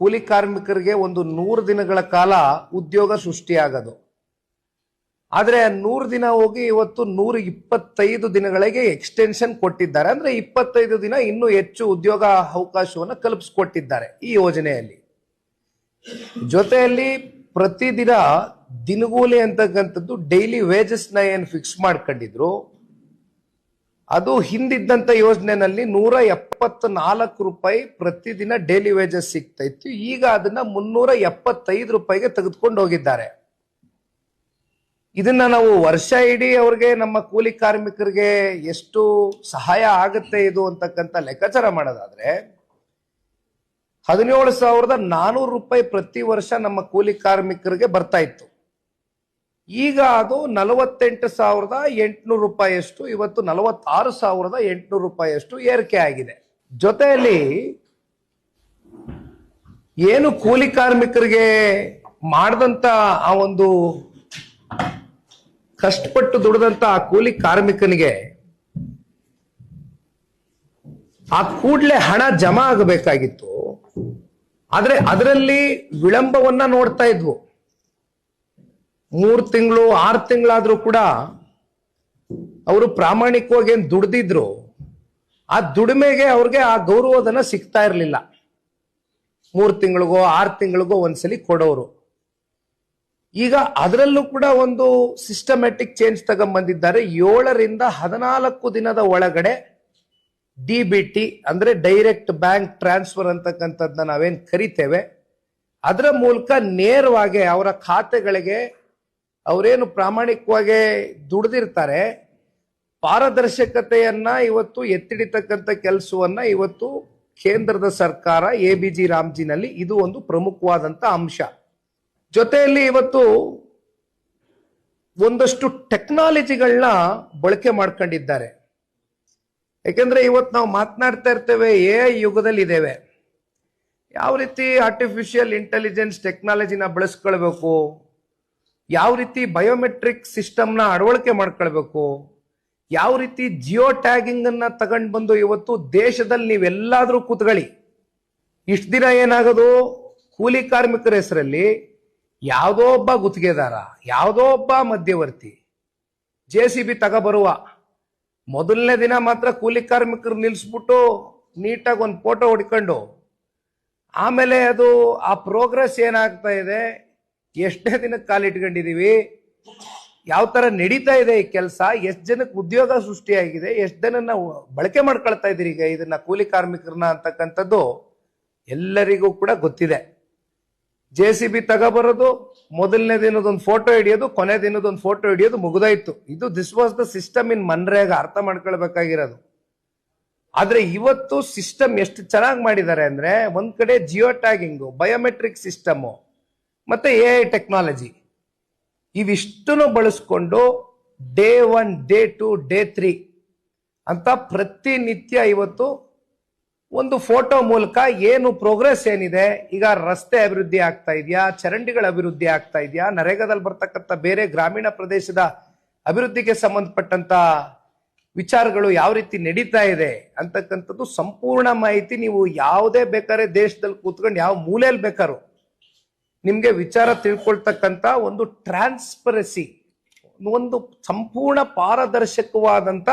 ಕೂಲಿ ಕಾರ್ಮಿಕರಿಗೆ ಒಂದು 100 ದಿನಗಳ ಕಾಲ ಉದ್ಯೋಗ ಸೃಷ್ಟಿಯಾಗದು. ಆದ್ರೆ 100 ದಿನ ಹೋಗಿ ಇವತ್ತು 125 ದಿನಗಳಿಗೆ ಎಕ್ಸ್ಟೆನ್ಷನ್ ಕೊಟ್ಟಿದ್ದಾರೆ. ಅಂದ್ರೆ 25 ದಿನ ಇನ್ನೂ ಹೆಚ್ಚು ಉದ್ಯೋಗ ಅವಕಾಶವನ್ನು ಕಲ್ಪಿಸಿಕೊಟ್ಟಿದ್ದಾರೆ ಈ ಯೋಜನೆಯಲ್ಲಿ. ಜೊತೆಯಲ್ಲಿ ಪ್ರತಿದಿನ ದಿನಗೂಲಿ ಅಂತಕ್ಕಂಥದ್ದು ಡೈಲಿ ವೇಜಸ್ ನ ಏನ್ ಫಿಕ್ಸ್ ಮಾಡ್ಕೊಂಡಿದ್ರು, ಅದು ಹಿಂದಿದ್ದಂತ ಯೋಜನೆಯಲ್ಲಿ 174 ರೂಪಾಯಿ ಪ್ರತಿದಿನ ಡೈಲಿ ವೇಜಸ್ ಸಿಗ್ತಾ ಇತ್ತು. ಈಗ ಅದನ್ನ 375 ರೂಪಾಯಿಗೆ ತೆಗೆದುಕೊಂಡು ಹೋಗಿದ್ದಾರೆ. ಇದನ್ನ ನಾವು ವರ್ಷ ಇಡೀ ಅವ್ರಿಗೆ, ನಮ್ಮ ಕೂಲಿ ಕಾರ್ಮಿಕರಿಗೆ ಎಷ್ಟು ಸಹಾಯ ಆಗುತ್ತೆ ಇದು ಅಂತಕ್ಕಂಥ ಲೆಕ್ಕಾಚಾರ ಮಾಡೋದಾದ್ರೆ 17,400 ರೂಪಾಯಿ ಪ್ರತಿ ವರ್ಷ ನಮ್ಮ ಕೂಲಿ ಕಾರ್ಮಿಕರಿಗೆ ಬರ್ತಾ ಇತ್ತು. ಈಗ ಅದು 48,800 ರೂಪಾಯಿಯಷ್ಟು, ಇವತ್ತು 46,800 ರೂಪಾಯಿಯಷ್ಟು ಏರಿಕೆ ಆಗಿದೆ. ಜೊತೆಯಲ್ಲಿ ಏನು ಕೂಲಿ ಕಾರ್ಮಿಕರಿಗೆ ಮಾಡಿದಂತ ಆ ಒಂದು ಕಷ್ಟಪಟ್ಟು ದುಡಿದಂತ ಆ ಕೂಲಿ ಕಾರ್ಮಿಕನಿಗೆ ಆ ಕೂಡಲೇ ಹಣ ಜಮಾ ಆಗಬೇಕಾಗಿತ್ತು. ಆದ್ರೆ ಅದರಲ್ಲಿ ವಿಳಂಬವನ್ನ ನೋಡ್ತಾ ಇದ್ವು. 3 ತಿಂಗಳು 6 ತಿಂಗಳಾದ್ರೂ ಕೂಡ ಅವರು ಪ್ರಾಮಾಣಿಕವಾಗಿ ಏನ್ ದುಡ್ದಿದ್ರು, ಆ ದುಡಿಮೆಗೆ ಅವ್ರಿಗೆ ಆ ಗೌರವಧನ ಸಿಗ್ತಾ ಇರಲಿಲ್ಲ. 3 ತಿಂಗಳಿಗೋ 6 ತಿಂಗಳಿಗೋ ಒಂದ್ಸಲಿ ಕೊಡೋರು. ಈಗ ಅದರಲ್ಲೂ ಕೂಡ ಒಂದು ಸಿಸ್ಟಮ್ಯಾಟಿಕ್ ಚೇಂಜ್ ತಗೊಂಡ್ಬಂದಿದ್ದಾರೆ. 7 ರಿಂದ 14 ದಿನದ ಒಳಗಡೆ DBT ಅಂದ್ರೆ ಡೈರೆಕ್ಟ್ ಬ್ಯಾಂಕ್ ಟ್ರಾನ್ಸ್ಫರ್ ಅಂತಕ್ಕಂಥದ್ದನ್ನ ನಾವೇನ್ ಕರಿತೇವೆ, ಅದರ ಮೂಲಕ ನೇರವಾಗಿ ಅವರ ಖಾತೆಗಳಿಗೆ ಅವರೇನು ಪ್ರಾಮಾಣಿಕವಾಗಿ ದುಡಿದಿರ್ತಾರೆ, ಪಾರದರ್ಶಕತೆಯನ್ನ ಇವತ್ತು ಎತ್ತಿಡಿತಕ್ಕಂಥ ಕೆಲಸವನ್ನ ಇವತ್ತು ಕೇಂದ್ರದ ಸರ್ಕಾರ ABG ರಾಮ್ಜಿನಲ್ಲಿ ಇದು ಒಂದು ಪ್ರಮುಖವಾದಂತ ಅಂಶ. ಜೊತೆಯಲ್ಲಿ ಇವತ್ತು ಒಂದಷ್ಟು ಟೆಕ್ನಾಲಜಿಗಳನ್ನ ಬಳಕೆ ಮಾಡ್ಕೊಂಡಿದ್ದಾರೆ. ಯಾಕೆಂದ್ರೆ ಇವತ್ತು ನಾವು ಮಾತನಾಡ್ತಾ ಇರ್ತೇವೆ AI ಯುಗದಲ್ಲಿ ಇದ್ದೇವೆ. ಯಾವ ರೀತಿ ಆರ್ಟಿಫಿಷಿಯಲ್ ಇಂಟೆಲಿಜೆನ್ಸ್ ಟೆಕ್ನಾಲಜಿನ ಬಳಸ್ಕೊಳ್ಬೇಕು, ಯಾವ ರೀತಿ ಬಯೋಮೆಟ್ರಿಕ್ ಸಿಸ್ಟಮ್ನ ಅಳವಡಿಕೆ ಮಾಡ್ಕೊಳ್ಬೇಕು, ಯಾವ ರೀತಿ ಜಿಯೋ ಟ್ಯಾಗಿಂಗ್ ಅನ್ನ ತಗೊಂಡು ಬಂದು ಇವತ್ತು ದೇಶದಲ್ಲಿ ನೀವೆಲ್ಲಾದ್ರೂ ಕೂತ್ಕೊಳ್ಳಿ. ಇಷ್ಟು ದಿನ ಏನಾಗೋದು, ಕೂಲಿ ಕಾರ್ಮಿಕರ ಹೆಸರಲ್ಲಿ ಯಾವುದೋ ಒಬ್ಬ ಗುತ್ತಿಗೆದಾರ, ಯಾವುದೋ ಒಬ್ಬ ಮಧ್ಯವರ್ತಿ JCB ತಗೋಬರುವ ಮೊದಲನೇ ದಿನ ಮಾತ್ರ ಕೂಲಿ ಕಾರ್ಮಿಕರು ನಿಲ್ಲಿಸ್ಬಿಟ್ಟು ನೀಟಾಗಿ ಒಂದು ಫೋಟೋ ಹೊಡ್ಕೊಂಡು, ಆಮೇಲೆ ಅದು ಆ ಪ್ರೋಗ್ರೆಸ್ ಏನಾಗ್ತಾ ಇದೆ, ಎಷ್ಟೇ ದಿನಕ್ಕೆ ಕಾಲಿಟ್ಕೊಂಡಿದೀವಿ, ಯಾವ ತರ ನಡೀತಾ ಇದೆ ಈ ಕೆಲಸ, ಎಷ್ಟು ಜನಕ್ಕೆ ಉದ್ಯೋಗ ಸೃಷ್ಟಿಯಾಗಿದೆ, ಎಷ್ಟು ಜನನ್ನ ಬಳಕೆ ಮಾಡ್ಕೊಳ್ತಾ ಇದ್ದೀರಿ ಈಗ ಇದನ್ನ ಕೂಲಿ ಕಾರ್ಮಿಕರನ್ನ ಅಂತಕ್ಕಂಥದ್ದು ಎಲ್ಲರಿಗೂ ಕೂಡ ಗೊತ್ತಿದೆ. JCB ತಗೋಬರೋದು, ಮೊದಲನೇ ದಿನದೊಂದು ಫೋಟೋ ಹಿಡಿಯೋದು, ಕೊನೆ ದಿನದೊಂದು ಫೋಟೋ ಹಿಡಿಯೋದು, ಮುಗಿದಾಯ್ತು. ಇದು this was the system in MNREGA, ಅರ್ಥ ಮಾಡ್ಕೊಳ್ಬೇಕಾಗಿರೋದು. ಆದ್ರೆ ಇವತ್ತು ಸಿಸ್ಟಮ್ ಎಷ್ಟು ಚೆನ್ನಾಗಿ ಮಾಡಿದ್ದಾರೆ ಅಂದ್ರೆ, ಒಂದ್ ಕಡೆ ಜಿಯೋ ಟ್ಯಾಗಿಂಗು, ಬಯೋಮೆಟ್ರಿಕ್ ಸಿಸ್ಟಮ್, ಮತ್ತೆ AI ಟೆಕ್ನಾಲಜಿ, ಇವಿಷ್ಟನ್ನು ಬಳಸ್ಕೊಂಡು ಡೇ 1, ಡೇ 2, ಡೇ 3 ಅಂತ ಪ್ರತಿನಿತ್ಯ ಇವತ್ತು ಒಂದು ಫೋಟೋ ಮೂಲಕ ಏನು ಪ್ರೋಗ್ರೆಸ್ ಏನಿದೆ, ಈಗ ರಸ್ತೆ ಅಭಿವೃದ್ಧಿ ಆಗ್ತಾ ಇದೆಯಾ, ಚರಂಡಿಗಳ ಅಭಿವೃದ್ಧಿ ಆಗ್ತಾ ಇದೆಯಾ, ನರೇಗಾದಲ್ಲಿ ಬರ್ತಕ್ಕಂಥ ಬೇರೆ ಗ್ರಾಮೀಣ ಪ್ರದೇಶದ ಅಭಿವೃದ್ಧಿಗೆ ಸಂಬಂಧಪಟ್ಟಂತ ವಿಚಾರಗಳು ಯಾವ ರೀತಿ ನಡೀತಾ ಇದೆ ಅಂತಕ್ಕಂಥದ್ದು ಸಂಪೂರ್ಣ ಮಾಹಿತಿ ನೀವು ಯಾವುದೇ ಬೇಕಾದ್ರೆ ದೇಶದಲ್ಲಿ ಕೂತ್ಕೊಂಡು ಯಾವ ಮೂಲೆಯಲ್ಲಿ ಬೇಕಾದ್ರು ನಿಮ್ಗೆ ವಿಚಾರ ತಿಳ್ಕೊಳ್ತಕ್ಕಂಥ ಒಂದು ಟ್ರಾನ್ಸ್ಪರೆನ್ಸಿ, ಒಂದು ಸಂಪೂರ್ಣ ಪಾರದರ್ಶಕವಾದಂತ